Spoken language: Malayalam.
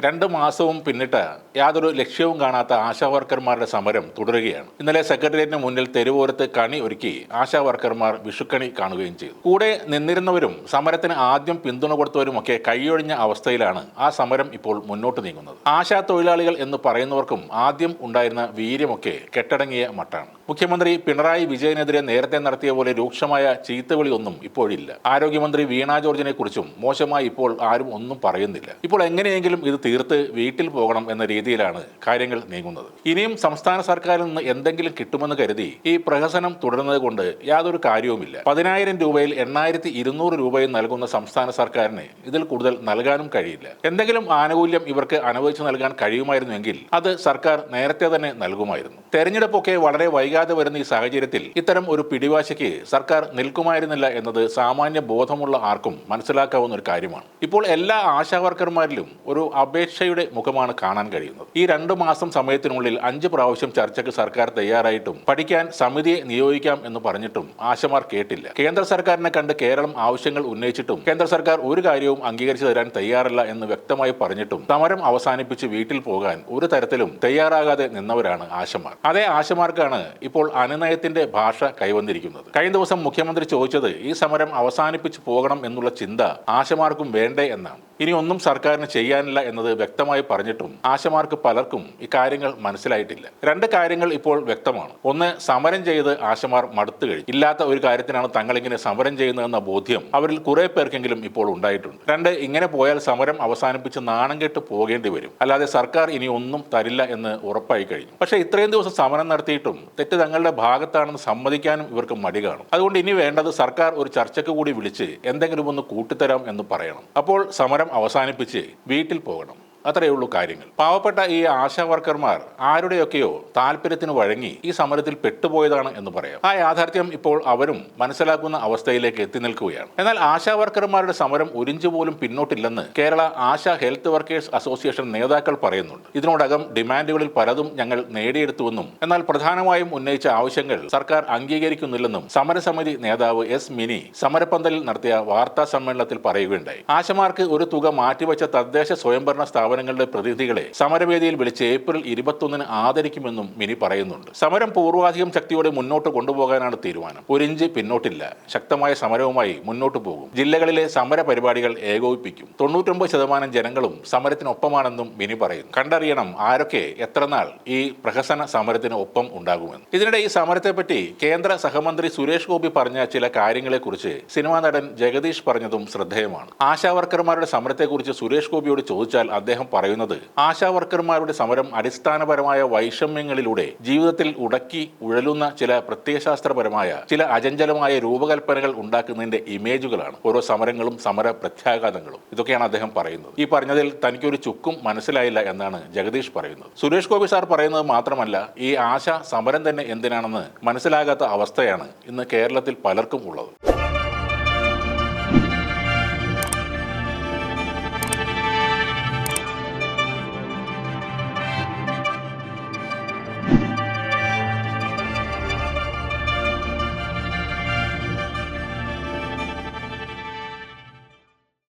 2 മാസവും പിന്നിട്ട് യാതൊരു ലക്ഷ്യവും കാണാത്ത ആശാവർക്കർമാരുടെ സമരം തുടരുകയാണ്. ഇന്നലെ സെക്രട്ടേറിയറ്റിന് മുന്നിൽ തെരുവോരത്ത് കണി ഒരുക്കി ആശാവർക്കർമാർ വിഷുക്കണി കാണുകയും ചെയ്തു. കൂടെ നിന്നിരുന്നവരും സമരത്തിന് ആദ്യം പിന്തുണ കൊടുത്തവരുമൊക്കെ കൈയൊഴിഞ്ഞ അവസ്ഥയിലാണ് ആ സമരം ഇപ്പോൾ മുന്നോട്ട് നീങ്ങുന്നത്. ആശാ തൊഴിലാളികൾ എന്ന് പറയുന്നവർക്കും ആദ്യം ഉണ്ടായിരുന്ന വീര്യമൊക്കെ കെട്ടടങ്ങിയ മട്ടാണ്. മുഖ്യമന്ത്രി പിണറായി വിജയനെതിരെ നേരത്തെ നടത്തിയ പോലെ രൂക്ഷമായ ചീത്തവിളിയൊന്നും ഇപ്പോഴില്ല. ആരോഗ്യമന്ത്രി വീണ ജോർജിനെ കുറിച്ചും മോശമായി ഇപ്പോൾ ആരും ഒന്നും പറയുന്നില്ല. ഇപ്പോൾ എങ്ങനെയെങ്കിലും ഇത് തീർത്ത് വീട്ടിൽ പോകണം എന്ന രീതിയിലാണ് കാര്യങ്ങൾ നീങ്ങുന്നത്. ഇനിയും സംസ്ഥാന സർക്കാരിൽ നിന്ന് എന്തെങ്കിലും കിട്ടുമെന്ന് കരുതി ഈ പ്രഹസനം തുടരുന്നത് കൊണ്ട് യാതൊരു കാര്യവുമില്ല. 10,000 രൂപയിൽ 8,200 രൂപയും നൽകുന്ന സംസ്ഥാന സർക്കാരിന് ഇതിൽ കൂടുതൽ നൽകാനും കഴിയില്ല. എന്തെങ്കിലും ആനുകൂല്യം ഇവർക്ക് അനുവദിച്ചു നൽകാൻ കഴിയുമായിരുന്നുവെങ്കിൽ അത് സർക്കാർ നേരത്തെ തന്നെ നൽകുമായിരുന്നു. തെരഞ്ഞെടുപ്പൊക്കെ വളരെ വൈകാതെ വരുന്ന ഈ സാഹചര്യത്തിൽ ഇത്തരം ഒരു പിടിവാശിക്ക് സർക്കാർ നിൽക്കുമായിരുന്നില്ല എന്നത് സാമാന്യ ബോധമുള്ള ആർക്കും മനസ്സിലാക്കാവുന്ന ഒരു കാര്യമാണ്. ഇപ്പോൾ എല്ലാ ആശാവർക്കർമാരിലും ഒരു അപേക്ഷയുടെ മുഖമാണ് കാണാൻ കഴിയുന്നത്. ഈ 2 മാസം സമയത്തിനുള്ളിൽ 5 പ്രാവശ്യം ചർച്ചയ്ക്ക് സർക്കാർ തയ്യാറായിട്ടും പഠിക്കാൻ സമിതിയെ നിയോഗിക്കാം എന്ന് പറഞ്ഞിട്ടും ആശമാർ കേട്ടില്ല. കേന്ദ്ര സർക്കാരിനെ കണ്ട് കേരളം ആവശ്യങ്ങൾ ഉന്നയിച്ചിട്ടും കേന്ദ്ര സർക്കാർ ഒരു കാര്യവും അംഗീകരിച്ചു തരാൻ തയ്യാറല്ല എന്ന് വ്യക്തമായി പറഞ്ഞിട്ടും സമരം അവസാനിപ്പിച്ച് വീട്ടിൽ പോകാൻ ഒരു തരത്തിലും തയ്യാറാകാതെ നിന്നവരാണ് ആശമാർ. അതേ ആശമാർക്കാണ് ഇപ്പോൾ അനുനയത്തിന്റെ ഭാഷ കൈവന്നിരിക്കുന്നത്. കഴിഞ്ഞ ദിവസം മുഖ്യമന്ത്രി ചോദിച്ചത് ഈ സമരം അവസാനിപ്പിച്ച് പോകണം എന്നുള്ള ചിന്ത ആശമാർക്കും വേണ്ടേ എന്നാണ്. ഇനി ഒന്നും സർക്കാരിന് ചെയ്യാനില്ല എന്നത് വ്യക്തമായി പറഞ്ഞിട്ടും ആശമാർക്ക് പലർക്കും ഇക്കാര്യങ്ങൾ മനസ്സിലായിട്ടില്ല. 2 കാര്യങ്ങൾ ഇപ്പോൾ വ്യക്തമാണ്. ഒന്ന്, സമരം ചെയ്ത് ആശമാർ മടുത്തു കഴിഞ്ഞു. ഇല്ലാത്ത ഒരു കാര്യത്തിനാണ് തങ്ങളിങ്ങനെ സമരം ചെയ്യുന്നതെന്ന ബോധ്യം അവരിൽ കുറെ പേർക്കെങ്കിലും ഇപ്പോൾ ഉണ്ടായിട്ടുണ്ട്. 2, ഇങ്ങനെ പോയാൽ സമരം അവസാനിപ്പിച്ച് നാണം കെട്ട് പോകേണ്ടി വരും, അല്ലാതെ സർക്കാർ ഇനി ഒന്നും തരില്ല എന്ന് ഉറപ്പായി കഴിഞ്ഞു. പക്ഷേ ഇത്രയും ദിവസം സമരം നടത്തിയിട്ടും തെറ്റ് തങ്ങളുടെ ഭാഗത്താണെന്ന് സമ്മതിക്കാനും ഇവർക്ക് മടി കാണും. അതുകൊണ്ട് ഇനി വേണ്ടത് സർക്കാർ ഒരു ചർച്ചയ്ക്ക് കൂടി വിളിച്ച് എന്തെങ്കിലും ഒന്ന് കൂട്ടിത്തരാം എന്ന് പറയണം. അപ്പോൾ സമരം അവസാനിപ്പിച്ച് വീട്ടിൽ പോകണം. അത്രയേ ഉള്ളൂ കാര്യങ്ങൾ. പാവപ്പെട്ട ഈ ആശാവർക്കർമാർ ആരുടെയൊക്കെയോ താല്പര്യത്തിന് വഴങ്ങി ഈ സമരത്തിൽ പെട്ടുപോയതാണ് എന്ന് പറയാം. ആ യാഥാർത്ഥ്യം ഇപ്പോൾ അവരും മനസ്സിലാക്കുന്ന അവസ്ഥയിലേക്ക് എത്തി നിൽക്കുകയാണ്. എന്നാൽ ആശാവർക്കർമാരുടെ സമരം ഒരിഞ്ച് പോലും പിന്നോട്ടില്ലെന്ന് Kerala Asha health workers association നേതാക്കൾ പറയുന്നുണ്ട്. ഇതിനോടകം ഡിമാൻഡുകളിൽ പലതും ഞങ്ങൾ നേടിയെടുത്തുവെന്നും എന്നാൽ പ്രധാനമായും ഉന്നയിച്ച ആവശ്യങ്ങൾ സർക്കാർ അംഗീകരിക്കുന്നില്ലെന്നും സമരസമിതി നേതാവ് എസ് മിനി സമരപ്പന്തലിൽ നടത്തിയ വാർത്താ സമ്മേളനത്തിൽ പറയുകയുണ്ടായി. ആശമാർക്ക് ഒരു തുക മാറ്റിവെച്ച തദ്ദേശ സ്വയംഭരണ സ്ഥാപനങ്ങളുടെ പ്രതിനിധികളെ സമരവേദിയിൽ വിളിച്ച് ഏപ്രിൽ 21-ന് ആദരിക്കുമെന്നും മിനി പറയുന്നുണ്ട്. സമരം പൂർവാധികം ശക്തിയോടെ മുന്നോട്ട് കൊണ്ടുപോകാനാണ് തീരുമാനം. ഒരിഞ്ച് പിന്നോട്ടില്ല. ശക്തമായ സമരവുമായി മുന്നോട്ട് പോകും. ജില്ലകളിലെ സമര പരിപാടികൾ ഏകോപിപ്പിക്കും. 99% ജനങ്ങളും സമരത്തിനൊപ്പമാണെന്നും മിനി പറയുന്നു. കണ്ടറിയണം ആരൊക്കെ എത്രനാൾ ഈ പ്രഹസന സമരത്തിന് ഒപ്പം ഉണ്ടാകുമെന്ന്. ഇതിനിടെ ഈ സമരത്തെപ്പറ്റി കേന്ദ്ര സഹമന്ത്രി സുരേഷ് ഗോപി പറഞ്ഞ ചില കാര്യങ്ങളെക്കുറിച്ച് സിനിമാ നടൻ ജഗദീഷ് പറഞ്ഞതും ശ്രദ്ധേയമാണ്. ആശാവർക്കർമാരുടെ സമരത്തെക്കുറിച്ച് സുരേഷ് ഗോപിയോട് ചോദിച്ചാൽ അദ്ദേഹം പറയുന്നത് ആശാവർക്കർമാരുടെ സമരം അടിസ്ഥാനപരമായ വൈഷമ്യങ്ങളിലൂടെ ജീവിതത്തിൽ ഉടക്കി ഉഴലുന്ന ചില പ്രത്യയശാസ്ത്രപരമായ ചില അചഞ്ചലമായ രൂപകൽപ്പനകൾ ഉണ്ടാക്കുന്നതിന്റെ ഇമേജുകളാണ്. ഓരോ സമരങ്ങളും സമര പ്രത്യാഘാതങ്ങളും ഇതൊക്കെയാണ് അദ്ദേഹം പറയുന്നത്. ഈ പറഞ്ഞതിൽ തനിക്കൊരു ചുക്കും മനസ്സിലായില്ല എന്നാണ് ജഗദീഷ് പറയുന്നത്. സുരേഷ് ഗോപി സാർ പറയുന്നത് മാത്രമല്ല, ഈ ആശാ സമരം തന്നെ എന്തിനാണെന്ന് മനസ്സിലാകാത്ത അവസ്ഥയാണ് ഇന്ന് കേരളത്തിൽ പലർക്കും ഉള്ളത്.